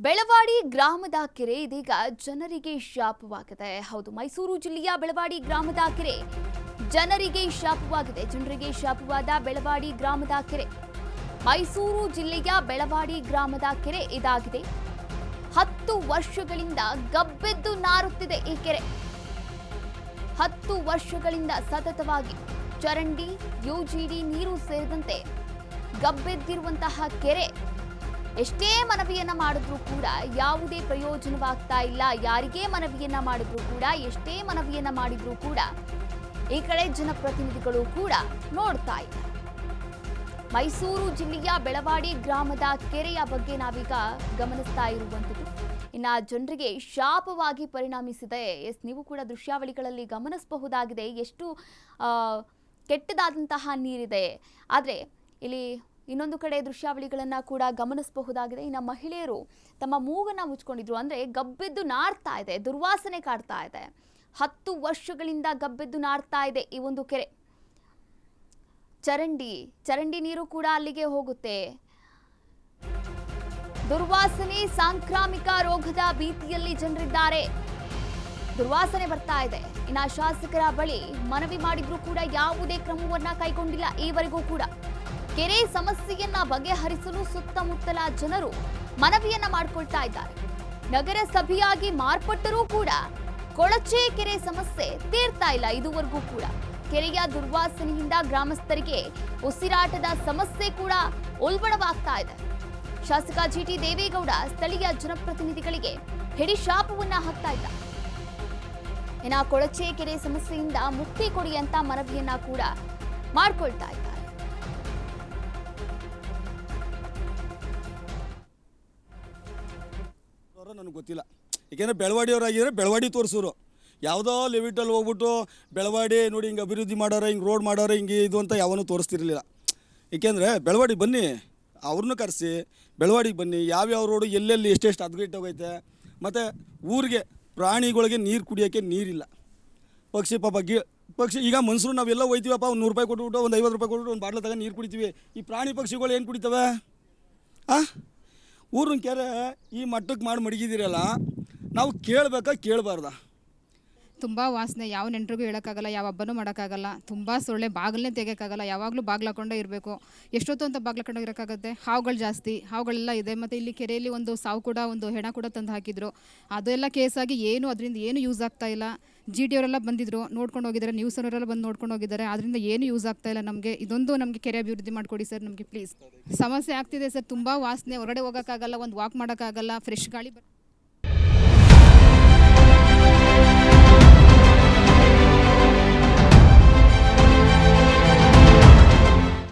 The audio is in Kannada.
ಬೆಳವಾಡಿ ಗ್ರಾಮದ ಕೆರೆ ಇದೀಗ ಜನರಿಗೆ ಶಾಪವಾಗಿದೆ. ಹೌದು, ಮೈಸೂರು ಜಿಲ್ಲೆಯ ಬೆಳವಾಡಿ ಗ್ರಾಮದ ಕೆರೆ ಜನರಿಗೆ ಶಾಪವಾಗಿದೆ. ಜನರಿಗೆ ಶಾಪವಾದ ಬೆಳವಾಡಿ ಗ್ರಾಮದ ಕೆರೆ, ಮೈಸೂರು ಜಿಲ್ಲೆಯ ಬೆಳವಾಡಿ ಗ್ರಾಮದ ಕೆರೆ ಇದಾಗಿದೆ. 10 ವರ್ಷಗಳಿಂದ ಗಬ್ಬೆದ್ದು ನಾರುತ್ತಿದೆ ಈ ಕೆರೆ. 10 ವರ್ಷಗಳಿಂದ ಸತತವಾಗಿ ಚರಂಡಿ, ಯುಜಿಡಿ ನೀರು ಸೇರಿದಂತೆ ಗಬ್ಬೆದ್ದಿರುವಂತಹ ಕೆರೆ ಎಷ್ಟೇ ಮನವಿಯನ್ನ ಮಾಡಿದ್ರೂ ಕೂಡ ಯಾವುದೇ ಪ್ರಯೋಜನವಾಗ್ತಾ ಇಲ್ಲ. ಯಾರಿಗೇ ಮನವಿಯನ್ನ ಮಾಡಿದ್ರೂ ಕೂಡ, ಎಷ್ಟೇ ಮನವಿಯನ್ನ ಮಾಡಿದ್ರೂ ಕೂಡ ಈ ಕಡೆ ಜನಪ್ರತಿನಿಧಿಗಳು ಕೂಡ ನೋಡ್ತಾ ಇಲ್ಲ. ಮೈಸೂರು ಜಿಲ್ಲೆಯ ಬೆಳವಾಡಿ ಗ್ರಾಮದ ಕೆರೆಯ ಬಗ್ಗೆ ನಾವೀಗ ಗಮನಿಸ್ತಾ ಇರುವಂಥದ್ದು ಇನ್ನ ಜನರಿಗೆ ಶಾಪವಾಗಿ ಪರಿಣಮಿಸಿದೆ. ನೀವು ಕೂಡ ದೃಶ್ಯಾವಳಿಗಳಲ್ಲಿ ಗಮನಿಸಬಹುದಾಗಿದೆ ಎಷ್ಟು ಕೆಟ್ಟದಾದಂತಹ ನೀರಿದೆ. ಆದರೆ ಇಲ್ಲಿ ಇನ್ನೊಂದು ಕಡೆ ದೃಶ್ಯಾವಳಿಗಳನ್ನ ಕೂಡ ಗಮನಿಸಬಹುದಾಗಿದೆ. ಇನ್ನು ಮಹಿಳೆಯರು ತಮ್ಮ ಮೂಗನ್ನ ಮುಚ್ಕೊಂಡಿದ್ರು, ಅಂದ್ರೆ ಗಬ್ಬೆದ್ದು ನಾರ್ತಾ ಇದೆ, ದುರ್ವಾಸನೆ ಕಾಡ್ತಾ ಇದೆ. 10 ವರ್ಷಗಳಿಂದ ಗಬ್ಬೆದ್ದು ನಾರ್ತಾ ಇದೆ ಈ ಒಂದು ಕೆರೆ. ಚರಂಡಿ ನೀರು ಕೂಡ ಅಲ್ಲಿಗೆ ಹೋಗುತ್ತೆ. ದುರ್ವಾಸನೆ, ಸಾಂಕ್ರಾಮಿಕ ರೋಗದ ಭೀತಿಯಲ್ಲಿ ಜನರಿದ್ದಾರೆ. ದುರ್ವಾಸನೆ ಬರ್ತಾ ಇದೆ. ಇನ್ನು ಶಾಸಕರ ಬಳಿ ಮನವಿ ಮಾಡಿದ್ರು ಕೂಡ ಯಾವುದೇ ಕ್ರಮವನ್ನ ಕೈಗೊಂಡಿಲ್ಲ ಈವರೆಗೂ ಕೂಡ. ಕೆರೆ ಸಮಸ್ಯೆಯನ್ನ ಬಗೆಹರಿಸಲು ಸುತ್ತಮುತ್ತಲ ಜನರು ಮನವಿಯನ್ನ ಮಾಡಿಕೊಳ್ತಾ ಇದ್ದಾರೆ. ನಗರಸಭೆಯಾಗಿ ಮಾರ್ಪಟ್ಟರೂ ಕೂಡ ಕೊಳಚೆ ಕೆರೆ ಸಮಸ್ಯೆ ತೀರ್ತಾ ಇಲ್ಲ ಇದುವರೆಗೂ ಕೂಡ. ಕೆರೆಯ ದುರ್ವಾಸನೆಯಿಂದ ಗ್ರಾಮಸ್ಥರಿಗೆ ಉಸಿರಾಟದ ಸಮಸ್ಯೆ ಕೂಡ ಉಲ್ಬಣವಾಗ್ತಾ ಇದೆ. ಶಾಸಕ ಜಿಟಿ ದೇವೇಗೌಡ ಸ್ಥಳೀಯ ಜನಪ್ರತಿನಿಧಿಗಳಿಗೆ ಹಿಡಿಶಾಪವನ್ನ ಹಾಕ್ತಾ ಇದ್ದ. ಇನ್ನು ಕೊಳಚೆ ಕೆರೆ ಸಮಸ್ಯೆಯಿಂದ ಮುಕ್ತಿ ಕೊಡಿ ಅಂತ ಮನವಿಯನ್ನ ಕೂಡ ಮಾಡ್ಕೊಳ್ತಾ ಇದ್ದಾರೆ. ನನಗೆ ಗೊತ್ತಿಲ್ಲ, ಏಕೆಂದರೆ ಬೆಳವಾಡಿಯವರಾಗಿದ್ದರೆ ಬೆಳವಾಡಿ ತೋರಿಸೋರು. ಯಾವುದೋ ಲೆವಿಟಲ್ಲಿ ಹೋಗ್ಬಿಟ್ಟು ಬೆಳವಾಡಿ ನೋಡಿ ಹಿಂಗೆ ಅಭಿವೃದ್ಧಿ ಮಾಡೋರ, ಹಿಂಗೆ ರೋಡ್ ಮಾಡೋರ, ಹಿಂಗೆ ಇದು ಅಂತ ಯಾವನೂ ತೋರಿಸ್ತಿರಲಿಲ್ಲ. ಏಕೆಂದರೆ ಬೆಳವಾಡಿ ಬನ್ನಿ, ಅವ್ರನ್ನೂ ಕರೆಸಿ ಬೆಳವಾಡಿಗೆ ಬನ್ನಿ, ಯಾವ್ಯಾವ ರೋಡು ಎಲ್ಲೆಲ್ಲಿ ಎಷ್ಟೆಷ್ಟು ಹದಗೆಟ್ಟೋಗೈತೆ. ಮತ್ತು ಊರಿಗೆ ಪ್ರಾಣಿಗಳಿಗೆ ನೀರು ಕುಡಿಯೋಕ್ಕೆ ನೀರಿಲ್ಲ. ಪಕ್ಷಿ ಪಕ್ಷಿ ಈಗ ಮನುಷ್ಯರು ನಾವೆಲ್ಲ ಹೋಯ್ತೀವಪ್ಪ, ಒಂದು 100 ರೂಪಾಯಿ ಕೊಟ್ಬಿಟ್ಟು, ಒಂದು 50 ರೂಪಾಯಿ ಕೊಟ್ಬಿಟ್ಟು ಒಂದು ಬಾಟ್ಲ ತಗೊಂಡು ನೀರು ಕುಡಿತೀವಿ. ಈ ಪ್ರಾಣಿ ಪಕ್ಷಿಗಳು ಏನು ಕುಡಿತವೆ? ಊರಿನ ಕೆರೆ ಈ ಮಟ್ಟಕ್ಕೆ ಮಾಡಿ ಮಡಗಿದ್ದೀರಲ್ಲ, ನಾವು ಕೇಳಬಾರ್ದ? ತುಂಬ ವಾಸನೆ, ಯಾವ ನೆಂಟರಿಗೂ ಹೇಳೋಕ್ಕಾಗಲ್ಲ, ಯಾವ ಹಬ್ಬನೂ ಮಾಡೋಕ್ಕಾಗಲ್ಲ. ತುಂಬ ಸೊಳ್ಳೆ, ಬಾಗಿಲನ್ನೇ ತೆಗೋಕ್ಕಾಗಲ್ಲ, ಯಾವಾಗಲೂ ಬಾಗಿಲು ಹಾಕೊಂಡೇ ಇರಬೇಕು. ಎಷ್ಟೊತ್ತು ಅಂತ ಬಾಗಿಲು ಹಾಕೊಂಡು ಇರೋಕ್ಕಾಗುತ್ತೆ? ಹಾವುಗಳು ಜಾಸ್ತಿ, ಹಾವುಗಳೆಲ್ಲ ಇದೆ. ಮತ್ತು ಇಲ್ಲಿ ಕೆರೆಯಲ್ಲಿ ಒಂದು ಸಾವು ಕೂಡ, ಒಂದು ಹೆಣ ಕೂಡ ತಂದು ಹಾಕಿದ್ರು. ಅದೆಲ್ಲ ಕೇಸಾಗಿ ಅದರಿಂದ ಏನು ಯೂಸ್ ಆಗ್ತಾ ಇಲ್ಲ. GT ಅವರೆಲ್ಲ ಬಂದಿದ್ರು, ನೋಡ್ಕೊಂಡು ಹೋಗಿದ್ದಾರೆ. ನ್ಯೂಸ್ ಅವರೆಲ್ಲ ಬಂದು ನೋಡ್ಕೊಂಡು ಹೋಗಿದ್ದಾರೆ. ಅದರಿಂದ ಏನು ಯೂಸ್ ಆಗ್ತಾ ಇಲ್ಲ ನಮಗೆ. ಇದೊಂದು ನಮಗೆ ಕೆರೆ ಅಭಿವೃದ್ಧಿ ಮಾಡಿಕೊಡಿ ಸರ್, ನಮಗೆ ಪ್ಲೀಸ್. ಸಮಸ್ಯೆ ಆಗ್ತಿದೆ ಸರ್, ತುಂಬ ವಾಸನೆ, ಹೊರಗಡೆ ಹೋಗೋಕ್ಕಾಗಲ್ಲ, ಒಂದು ವಾಕ್ ಮಾಡೋಕ್ಕಾಗಲ್ಲ, ಫ್ರೆಶ್ ಗಾಳಿ